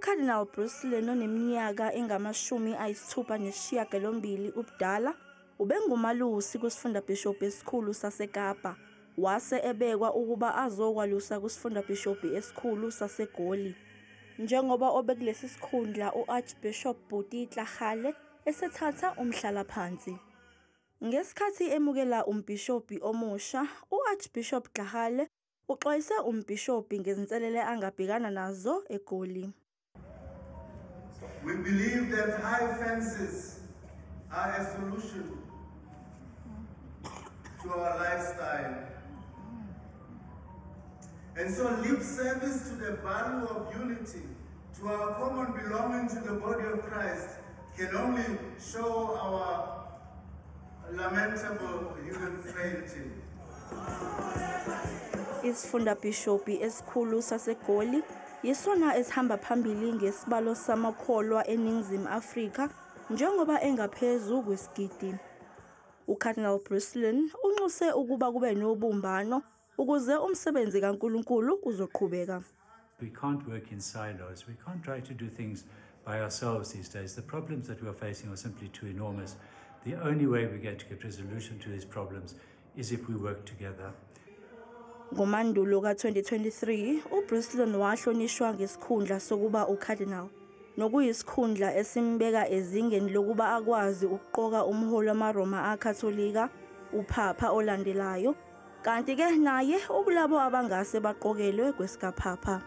UCardinal Brucelin oneminyaka engama-68 ubudala ubengumalusi kusifundabhishobhi esikhulu saseKapa wase ebekwa ukuba azokwalusa kusifundabhishobhi esikhulu saseGoli njengoba obekulesi sikhundla uArchbishop Buti Tlhagale esethatha umhlalaphansi. Ngesikhathi emukela umbhishobhi omusha, uArchbishop Tlhagale uxwayise umbhishobhi ngezinselele angabhekana nazo eGoli. We believe that high fences are a solution to our lifestyle. And so lip service to the value of unity, to our common belonging to the body of Christ, can only show our lamentable human frailty. Isifundabhishobhi esikhulu saseGoli yisona esihamba phambili ngesibalo samakholwa eNingizimu Afrika njengoba engaphezu kwesigidi. UCardinal Brucelin unxuse ukuba kube nobumbano ukuze umsebenzi kaNkulunkulu uzoqhubeka. We can't work in silos. We can't try to do things by ourselves these days. The problems that we are facing are simply too enormous. The only way we get resolution to these problems is if we work together. Ngomandulo ka-2023, uBrucelin wahlonishwa ngesikhundla sokuba uCardinal, nokuyisikhundla esimbeka ezingeni lokuba akwazi ukuqoka umholi wamaRoma akatholika, uPhapha olandelayo, kanti-ke naye ukulabo abangase baqokelwe kwesikapapa.